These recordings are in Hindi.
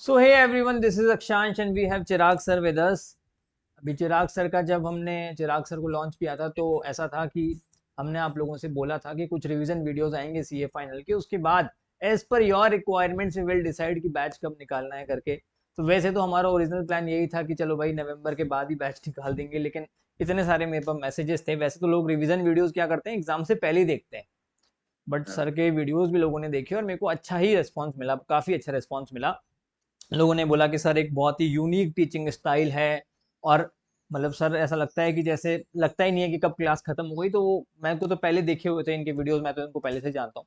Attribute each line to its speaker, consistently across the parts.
Speaker 1: So hey everyone, this is Akshansh and we have Chirag sir with us. अभी चिराग सर का जब हमने चिराग सर को लॉन्च किया था तो ऐसा था कि हमने आप लोगों से बोला था कि कुछ रिवीजन वीडियोस आएंगे सीए फाइनल के, उसके बाद as per your requirements we will decide कि बैच कब निकालना है करके। तो वैसे तो हमारा ओरिजिनल प्लान यही था कि चलो भाई नवंबर के बाद ही बैच निकाल देंगे, लेकिन इतने सारे मेरे पास मैसेजेस थे। वैसे तो लोग रिवीजन वीडियोस क्या करते हैं, एग्जाम से पहले ही देखते हैं, बट
Speaker 2: हाँ
Speaker 1: सर के वीडियोस भी लोगों ने देखे और मेरे को अच्छा ही रिस्पॉन्स मिला, काफ़ी अच्छा रिस्पॉन्स मिला। लोगों ने बोला कि सर एक बहुत ही यूनिक टीचिंग स्टाइल है, और मतलब सर ऐसा लगता है कि जैसे लगता ही नहीं है कि कब क्लास खत्म हो गई। तो वो मैं को तो पहले देखे हुए थे इनके वीडियोस, मैं तो इनको पहले से जानता हूँ।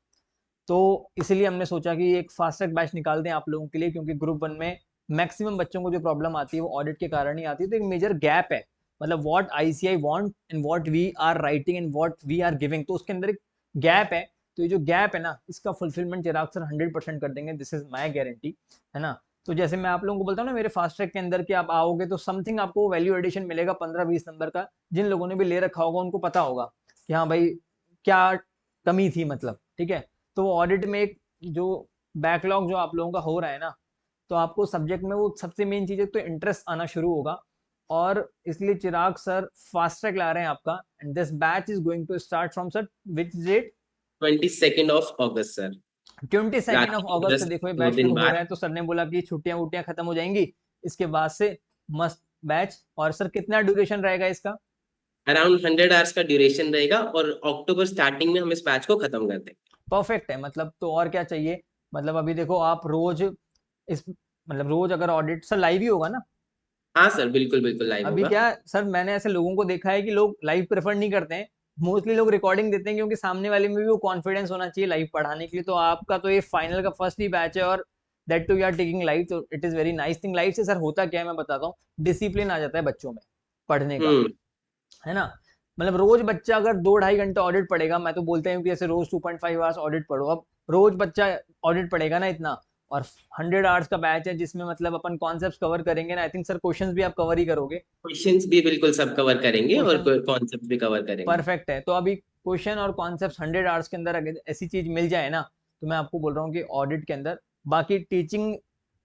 Speaker 1: तो इसलिए हमने सोचा कि एक फास्ट ट्रैक बैच निकाल दें आप लोगों के लिए, क्योंकि ग्रुप वन में मैक्सिमम बच्चों को जो प्रॉब्लम आती है वो ऑडिट के कारण ही आती है। तो एक मेजर गैप है, मतलब what ICI want and what we are writing and what we are giving, तो उसके अंदर एक गैप है। तो ये जो गैप है ना, इसका फुलफिलमेंट चिराग सर 100% कर देंगे, दिस इज माई गारंटी, है ना। तो जैसे मैं आप लोगों को बोलता हूँ ना, मेरे फास्ट ट्रैक के अंदर कि आप आओगे तो समथिंग आपको वैल्यू एडिशन मिलेगा 15-20 नंबर का। जिन लोगों ने भी ले रखा होगा उनको पता होगा कि हाँ भाई क्या कमी थी, मतलब ठीक है। तो वो ऑडिट में एक जो बैकलॉग जो आप लोगों का हो रहा है ना, तो आपको सब्जेक्ट में वो सबसे मेन चीज है तो इंटरेस्ट आना शुरू होगा। और इसलिए चिराग सर फास्ट ट्रैक ला रहे हैं आपका, and this batch is going to start from sir which date?
Speaker 2: 22 sir.
Speaker 1: 22 of
Speaker 2: Rakhi
Speaker 1: अगस्त से
Speaker 2: जस्ट
Speaker 1: देखो ये
Speaker 2: दो
Speaker 1: बैच
Speaker 2: दिन
Speaker 1: शुरू हो रहा
Speaker 2: बाद
Speaker 1: है। तो सर ने बोला कि छुट्टियां वुट्टियां खत्म हो जाएंगी इसके बाद से, मस्त बैच। और सर कितना ड्यूरेशन रहेगा इसका?
Speaker 2: अराउंड 100 आवर्स का ड्यूरेशन रहेगा और अक्टूबर स्टार्टिंग में हम इस बैच को खत्म कर देंगे।
Speaker 1: परफेक्ट है, मतलब तो और क्या चाहिए। मतलब अभी देखो आप रोज इस मतलब रोज अगर ऑडिट सर लाइव ही होगा ना?
Speaker 2: हाँ सर, बिल्कुल बिल्कुल लाइव
Speaker 1: अभी
Speaker 2: होगा।
Speaker 1: क्या सर, मैंने ऐसे लोगों को देखा है कि लोग लाइव प्रेफर नहीं करते हैं, मोस्टली लोग रिकॉर्डिंग देते हैं, क्योंकि सामने वाले में भी वो कॉन्फिडेंस होना चाहिए लाइव पढ़ाने के लिए। तो आपका तो ये फाइनल का फर्स्ट ही बैच है, और that too you are taking live, तो it is very nice thing. Live से सर होता क्या है मैं बताता हूँ, डिसिप्लिन आ जाता है बच्चों में पढ़ने का,
Speaker 2: हम्म।
Speaker 1: है ना। मतलब रोज बच्चा अगर 2-2.5 घंटे ऑडिट पढ़ेगा, मैं तो बोलते हैं कि ऐसे रोज 2.5 आवर्स ऑडिट पढ़ो। अब रोज बच्चा ऑडिट पढ़ेगा ना इतना, और 100 आवर्स का बैच है जिसमें मतलब अपन कॉन्सेप्ट कवर करेंगे ना, आई थिंक सर क्वेश्चंस भी आप कवर ही करोगे।
Speaker 2: क्वेश्चंस भी बिल्कुल सब कवर करेंगे और
Speaker 1: क्वेश्चन
Speaker 2: कॉन्सेप्ट भी कवर करेंगे।
Speaker 1: परफेक्ट है। तो अभी क्वेश्चन और कॉन्सेप्ट 100 आवर्स के अंदर अगर ऐसी चीज मिल जाए ना, तो मैं आपको बोल रहा हूँ कि ऑडिट के अंदर बाकी टीचिंग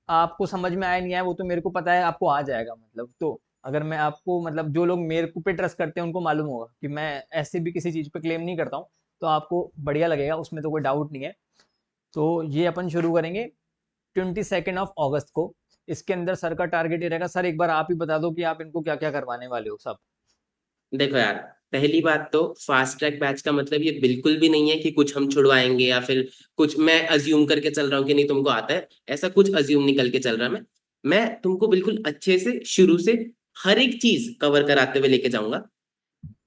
Speaker 1: आपको समझ में आया नहीं आया वो तो मेरे को पता है, आपको आ जाएगा। मतलब तो अगर मैं आपको मतलब जो लोग मेरे को पे ट्रस्ट करते हैं उनको मालूम होगा कि मैं ऐसे भी किसी चीज पे क्लेम नहीं करता हूँ। तो आपको बढ़िया लगेगा, उसमें तो कोई डाउट नहीं है। तो ये अपन शुरू करेंगे 22 ऑफ अगस्त को। इसके अंदर सर का टारगेट ये रहेगा। सर एक बार आप ही बता दो कि आप इनको क्या क्या करवाने वाले हो सब।
Speaker 2: देखो यार, पहली बात तो फास्ट ट्रैक बैच का मतलब ये बिल्कुल भी नहीं है कि कुछ हम छुड़वाएंगे या फिर कुछ मैं अज्यूम करके चल रहा हूँ कि नहीं तुमको आता है। ऐसा कुछ अज्यूम निकल के चल रहा है। मैं तुमको बिल्कुल अच्छे से शुरू से हर एक चीज कवर कराते हुए लेके जाऊंगा।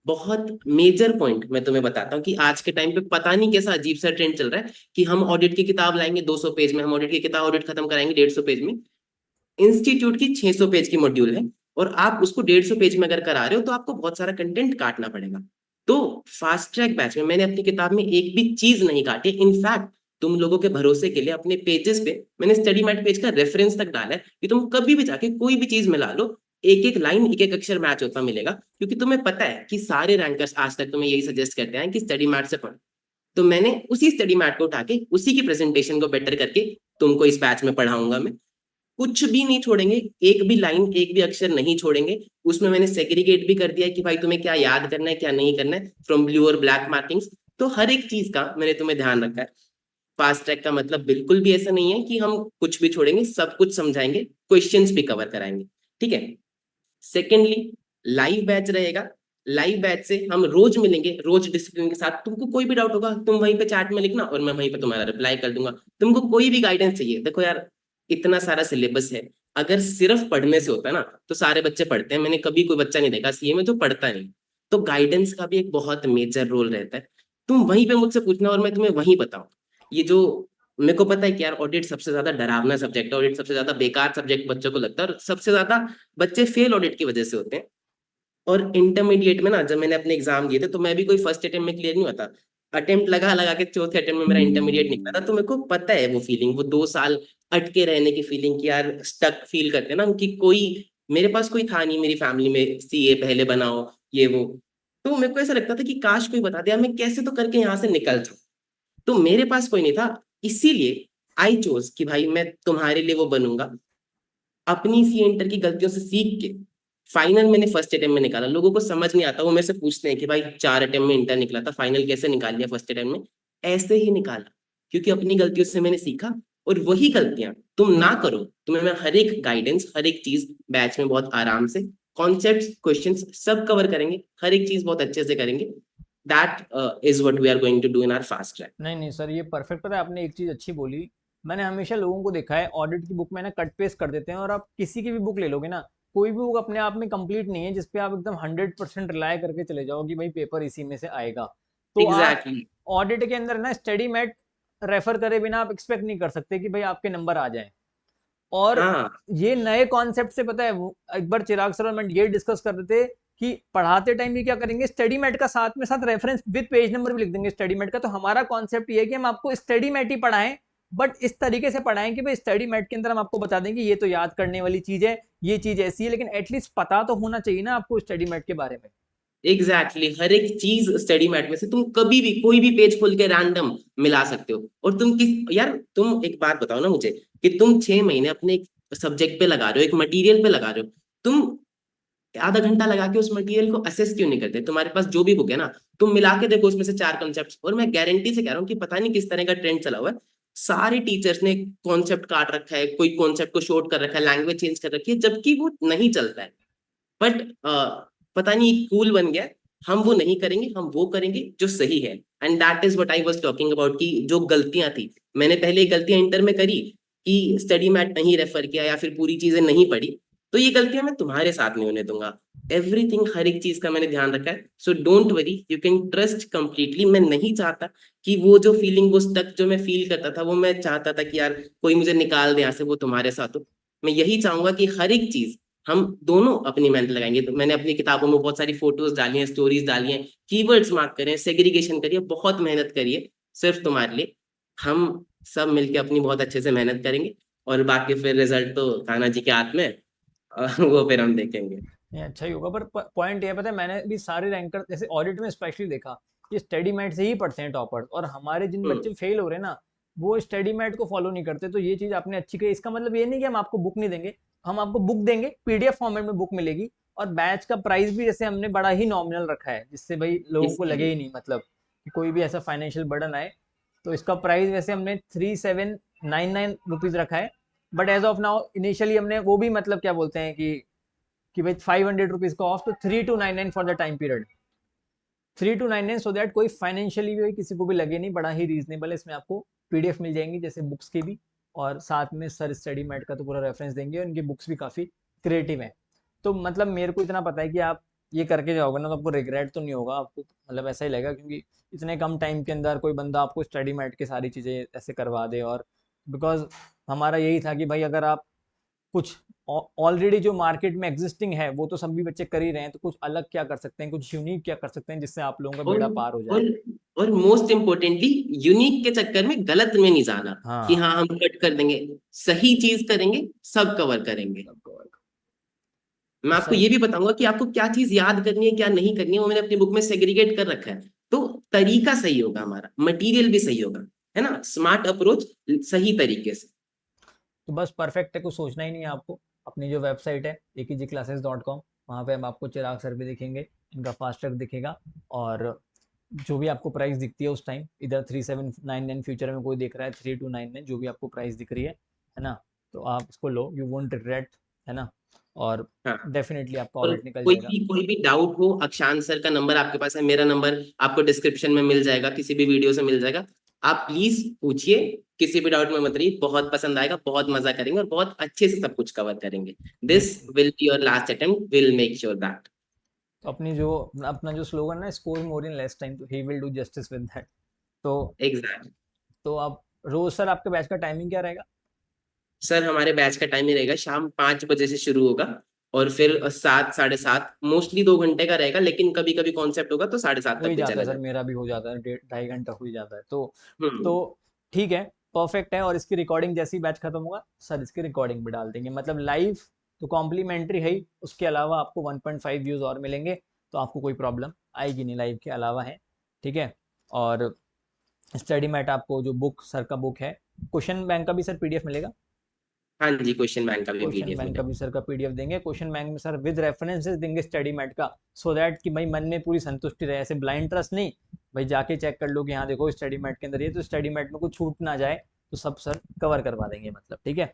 Speaker 2: बहुत मेजर पॉइंट मैं तुम्हें बताता हूँ कि आज के टाइम पे पता नहीं कैसा अजीब सा ट्रेंड चल रहा है कि हम ऑडिट की किताब लाएंगे 200 पेज में, हम ऑडिट की किताब ऑडिट खत्म कराएंगे 150 पेज में। इंस्टीट्यूट की 600 पेज की मॉड्यूल है और आप उसको 150 पेज में अगर करा रहे हो तो आपको बहुत सारा कंटेंट काटना पड़ेगा। तो फास्ट ट्रैक बैच में मैंने अपनी किताब में एक भी चीज नहीं काटी। इनफैक्ट तुम लोगों के भरोसे के लिए अपने पेजेस पे मैंने स्टडी मैट पेज का रेफरेंस तक डाला है कि तुम कभी भी जाके कोई भी चीज मिला लो, एक एक लाइन एक एक अक्षर मैच होता मिलेगा। क्योंकि तुम्हें पता है कि सारे रैंकर्स आज तक तुम्हें यही सजेस्ट करते हैं कि स्टडी मैट से पढ़ो। तो मैंने उसी स्टडी मैट को उठा के उसी की प्रेजेंटेशन को बेटर करके तुमको इस बैच में पढ़ाऊंगा। मैं कुछ भी नहीं छोड़ेंगे, एक भी लाइन एक भी अक्षर नहीं छोड़ेंगे। उसमें मैंने सेग्रीगेट भी कर दिया है कि भाई तुम्हें क्या याद करना है क्या नहीं करना है, फ्रॉम ब्लू और ब्लैक मार्किंग्स। तो हर एक चीज का मैंने तुम्हें ध्यान रखा है। फास्ट ट्रैक का मतलब बिल्कुल भी ऐसा नहीं है कि हम कुछ भी छोड़ेंगे, सब कुछ समझाएंगे, क्वेश्चंस भी कवर कराएंगे। ठीक है। सेकेंडली, लाइव बैच रहेगा। लाइव बैच से हम रोज मिलेंगे, रोज डिसिप्लिन के साथ। तुमको कोई भी डाउट होगा तुम वहीं पे चैट में लिखना और मैं वहीं पे तुम्हारा रिप्लाई कर दूंगा। तुमको कोई भी गाइडेंस चाहिए, देखो यार इतना सारा सिलेबस है। अगर सिर्फ पढ़ने से होता है ना तो सारे बच्चे पढ़ते हैं। मैंने कभी कोई बच्चा नहीं देखा सीए में जो पढ़ता नहीं। तो गाइडेंस का भी एक बहुत मेजर रोल रहता है। तुम वहीं पे मुझसे पूछना और मैं तुम्हें वहीं बताऊं। ये जो मेरे को पता है कि यार ऑडिट सबसे ज्यादा डरावना सब्जेक्ट है, ऑडिट सबसे ज्यादा बेकार सब्जेक्ट बच्चों को लगता है और सबसे ज्यादा बच्चे फेल ऑडिट की वजह से होते हैं। और इंटरमीडिएट में ना जब मैंने अपने एग्जाम दिए थे तो मैं भी कोई फर्स्ट अटेम्प्ट में क्लियर नहीं हुआ था। अटेम्प्ट लगा लगा के चौथे अटेम्प्ट में मेरा इंटरमीडिएट निकला था। तो मेरे को पता है वो फीलिंग, वो 2 साल अटके रहने की फीलिंग कि यार स्टक फील करते हैं ना कि कोई मेरे पास कोई था नहीं मेरी फैमिली में सीए पहले बनाओ ये वो। तो मेरे को ऐसा लगता था कि काश कोई बता दिया मैं कैसे तो करके यहाँ से निकल जाऊं। तो मेरे पास कोई नहीं था, इसीलिए आई चोज कि भाई मैं तुम्हारे लिए वो बनूंगा। अपनी सी इंटर की गलतियों से सीख के फाइनल मैंने फर्स्ट अटेम्प्ट में निकाला। लोगों को समझ नहीं आता, वो मेरे से पूछते हैं कि भाई 4 अटेम्प्ट में इंटर निकला था, फाइनल कैसे निकाल लिया फर्स्ट अटेम्प्ट में? ऐसे ही निकाला, क्योंकि अपनी गलतियों से मैंने सीखा। और वही गलतियां तुम ना करो। तुम्हें मैं हर एक गाइडेंस, हर एक चीज बैच में बहुत आराम से, कॉन्सेप्ट्स, क्वेश्चंस सब कवर करेंगे, हर एक चीज बहुत अच्छे से करेंगे। That is what we are going to do in our fast track.
Speaker 1: नहीं नहीं सर, ये परफेक्ट। पता है, आपने एक चीज़ अच्छी बोली। मैंने हमेशा लोगों को देखा है ऑडिट की बुक में ना कट पेस्ट कर देते हैं, और आप किसी की भी बुक ले लोगे ना, कोई भी बुक अपने आप में कंप्लीट नहीं है जिसपे आप एकदम 100% रिलाय करके चले जाओ कि भाई पेपर इसी में से आएगा। तो आप
Speaker 2: एग्जैक्टली।
Speaker 1: ऑडिट के अंदर ना स्टडी मैट रेफर करे बिना आप एक्सपेक्ट नहीं कर सकते कि भाई आपके नंबर आ जाएं। और
Speaker 2: हाँ
Speaker 1: ये नए कॉन्सेप्ट से, पता है, एक बार चिराग सर और मैं ये डिस्कस कर रहे थे कि पढ़ाते टाइम ये क्या करेंगे, स्टडी मैट का साथ में साथ रेफरेंस विद पेज नंबर भी लिख देंगे स्टडी मैट का। तो हमारा कॉन्सेप्ट ये है कि हम आपको स्टडी मैट ही पढ़ाएं, बट इस तरीके से पढ़ाएं कि भाई स्टडी मैट के अंदर हम आपको बता दें कि ये तो याद करने वाली चीज है, ये चीज ऐसी है, लेकिन एटलीस्ट पता तो होना चाहिए ना आपको स्टडी मैट के बारे में।
Speaker 2: एग्जैक्टली हर एक चीज स्टडी मैट में से तुम कभी भी कोई भी पेज खोल के रैंडम मिला सकते हो। और तुम किस यार, तुम एक बात बताओ ना मुझे, कि तुम 6 महीने अपने एक सब्जेक्ट पे लगा रहे हो, एक मटेरियल पे लगा रहे हो, तुम आधा घंटा लगा के उस मटेरियल को असेस क्यों नहीं करते? तुम्हारे पास जो भी बुक है ना, तुम मिला के देखो उसमें से 4 कॉन्सेप्ट, और मैं गारंटी से कह रहा हूँ कि पता नहीं किस तरह का ट्रेंड चला हुआ है, सारे टीचर्स ने कॉन्सेप्ट काट रखा है, कोई कॉन्सेप्ट को शॉर्ट कर रखा है, लैंग्वेज चेंज कर रखी है, जबकि वो नहीं चलता है। बट पता नहीं कूल बन गया। हम वो नहीं करेंगे, हम वो करेंगे जो सही है। And that is what I was talking about, कि जो गलतियां थी, मैंने पहले गलतियां इंटर में करी कि स्टडी मैट नहीं रेफर किया या फिर पूरी चीजें नहीं पढ़ी, तो ये गलतियां मैं तुम्हारे साथ नहीं होने दूंगा। एवरीथिंग, हर एक चीज का मैंने ध्यान रखा है। So don't worry, you can trust completely. मैं नहीं चाहता कि वो जो फीलिंग, वो स्टक जो मैं फील करता था, वो मैं चाहता था कि यार कोई मुझे निकाल दे यहाँ से, वो तुम्हारे साथ हो। मैं यही चाहूंगा कि हर एक चीज हम दोनों अपनी मेहनत लगाएंगे। तो मैंने अपनी किताबों में बहुत सारी फोटोज डाली हैं, स्टोरीज डाली हैं, कीवर्ड्स मार्क करें, सेग्रीगेशन करिए, बहुत मेहनत करिए सिर्फ तुम्हारे लिए। हम सब मिलके अपनी बहुत अच्छे से मेहनत करेंगे, और बाकी फिर रिजल्ट तो कान्हा जी के हाथ में है, और वो फिर हम देखेंगे।
Speaker 1: नहीं, अच्छा ही होगा। पर पॉइंट ये है, पता है, मैंने भी सारे रैंकर जैसे ऑडिट में स्पेशली देखा कि स्टडी मैट से ही पढ़ते हैं टॉपर्स, और हमारे जिन
Speaker 2: हम्म।
Speaker 1: बच्चे फेल हो रहे हैं ना, वो स्टडी मैट को फॉलो नहीं करते। तो ये चीज आपने अच्छी कही। इसका मतलब ये नहीं कि हम आपको बुक नहीं देंगे, हम आपको बुक देंगे, पीडीएफ फॉर्मेट में बुक मिलेगी। और बैच का प्राइस भी जैसे हमने बड़ा ही नॉमिनल रखा है, जिससे भाई लोगों को लगे
Speaker 2: इसीलिए
Speaker 1: ही नहीं, मतलब कि कोई भी ऐसा फाइनेंशियल बर्डन आए। तो इसका प्राइस वैसे हमने 3799 रुपीज रखा है। But as of now initially हमने वो भी, मतलब क्या बोलते हैं कि भाई 500 रुपीज का ऑफ, तो 3299 for the time period. 3299, so that कोई फाइनेंशियली भी किसी को भी लगे नहीं, बड़ा ही रीजनेबल है। इसमें आपको पीडीएफ मिल जाएंगी जैसे बुक्स की भी, और साथ में सर स्टडी मैट का तो पूरा रेफरेंस देंगे, और उनकी बुक्स भी काफ़ी क्रिएटिव है। तो मतलब मेरे को इतना पता है कि आप ये करके जाओगे ना, तो आपको रिग्रेट तो नहीं होगा, आपको मतलब ऐसा ही लगेगा, क्योंकि इतने कम टाइम के अंदर कोई बंदा आपको स्टडी मैट की सारी चीज़ें ऐसे करवा दे। और बिकॉज हमारा यही था कि भाई अगर आप कुछ ऑलरेडी जो मार्केट में एग्जिस्टिंग है वो तो सभी बच्चे कर ही रहे हैं, तो कुछ अलग क्या कर सकते हैं, कुछ यूनिक क्या कर सकते हैं जिससे आप लोगों का
Speaker 2: और
Speaker 1: बेड़ा पार हो जाए।
Speaker 2: और और मोस्ट इम्पोर्टेंटली, यूनिक के चक्कर में गलत में नहीं जाना, कि
Speaker 1: हाँ,
Speaker 2: हाँ हम कट कर देंगे। सही चीज करेंगे, सब कवर करेंगे।
Speaker 1: सबको welcome।
Speaker 2: मैं
Speaker 1: तो
Speaker 2: आपको
Speaker 1: सर,
Speaker 2: ये भी बताऊंगा कि आपको क्या चीज याद करनी है, क्या नहीं करनी है, वो मैंने अपनी बुक में सेग्रीगेट कर रखा है। तो तरीका सही होगा, हमारा मटेरियल भी सही होगा, है ना, स्मार्ट अप्रोच, सही तरीके से।
Speaker 1: तो बस परफेक्ट है, कुछ सोचना ही नहीं है आपको। अपनी जो वेबसाइट है ekgclasses.com, वहाँ पे हम आपको चिराग सर भी दिखेंगे, इनका फास्ट ट्रैक दिखेगा, और जो भी आपको प्राइस दिखती है उस टाइम, इधर 3799, फ्यूचर में कोई देख रहा है 3299, जो भी आपको प्राइस दिख रही है ना, तो आप इसको लो, यू वोंट रिग्रेट, है ना। और
Speaker 2: हाँ।
Speaker 1: डेफिनेटली आपका
Speaker 2: और
Speaker 1: ऑडिट निकल जाएगा।
Speaker 2: कोई भी डाउट हो, अक्षांश सर का नंबर आपके पास है, मेरा नंबर आपको डिस्क्रिप्शन में मिल जाएगा, किसी भी वीडियो से मिल जाएगा। आप प्लीज पूछिए, किसी भी डाउट में मत रहिए, बहुत पसंद आएगा, बहुत मजा करेंगे, और बहुत अच्छे से सब कुछ कवर करेंगे। दिस
Speaker 1: बिल्कुल।
Speaker 2: Will be your last attempt, will make sure that.
Speaker 1: तो अपना जो स्लोगन है, score more in less time, तो he will do justice with that. तो
Speaker 2: एग्जैक्ट।
Speaker 1: तो आप रोज, सर आपके बैच का टाइमिंग क्या रहेगा?
Speaker 2: सर हमारे बैच का टाइम ही रहेगा, शाम 5 बजे से शुरू होगा, और फिर 7, 7:30, मोस्टली 2 घंटे का रहेगा, लेकिन कभी कभी कॉन्सेप्ट होगा तो 7:30
Speaker 1: हो
Speaker 2: तक
Speaker 1: ही
Speaker 2: भी
Speaker 1: जाता
Speaker 2: चला
Speaker 1: है सर,
Speaker 2: जाए।
Speaker 1: मेरा भी हो जाता है, 1.5 घंटा हो ही जाता है। तो
Speaker 2: हम्म।
Speaker 1: ठीक है, परफेक्ट है। और इसकी रिकॉर्डिंग जैसे ही बैच खत्म होगा, सर इसकी रिकॉर्डिंग भी डाल देंगे, मतलब लाइव। तो कॉम्प्लीमेंट्री है ही, उसके अलावा आपको 1.5 व्यूज और मिलेंगे, तो आपको कोई प्रॉब्लम आएगी नहीं, लाइव के अलावा है। ठीक है। और स्टडी मैट आपको जो बुक, सर का बुक है, क्वेश्चन बैंक का भी सर पीडीएफ मिलेगा।
Speaker 2: हाँ जी, क्वेश्चन बैंक का भी
Speaker 1: क्वेश्चन
Speaker 2: पीडीएफ
Speaker 1: बैंक का
Speaker 2: मिलेगा।
Speaker 1: भी सर का पीडीएफ देंगे, क्वेश्चन बैंक में सर विद रेफरेंसेस देंगे स्टडी मैट का, सो दैट कि भाई मन में पूरी संतुष्टि रहे, ऐसे ब्लाइंड ट्रस्ट नहीं, भाई जाके चेक कर लो कि हाँ देखो स्टडी मैट के अंदर ये, तो स्टडी मैट में कुछ छूट ना जाए, तो सब सर कवर करवा देंगे मतलब, ठीक है।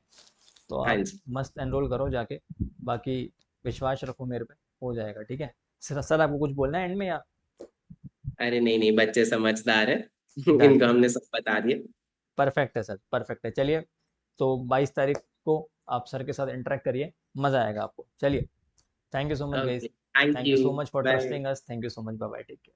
Speaker 1: तो
Speaker 2: हाँ
Speaker 1: आप
Speaker 2: जी।
Speaker 1: मस्त एनरोल करो जाके, बाकी विश्वास रखो मेरे पे, हो जाएगा, ठीक है। सर आपको कुछ बोलना है एंड में या?
Speaker 2: अरे नहीं नहीं, बच्चे समझदार है।
Speaker 1: डन,
Speaker 2: इनको हमने सब बता दिया।
Speaker 1: परफेक्ट है सर, परफेक्ट है, चलिए। तो 22 तारीख को आप सर के साथ इंटरेक्ट करिए, मज़ा आएगा आपको, चलिए। Thank you so much guys,
Speaker 2: okay, thank
Speaker 1: thank you
Speaker 2: you.
Speaker 1: So much for
Speaker 2: bye.
Speaker 1: Trusting us, thank you so much, bye bye, take care.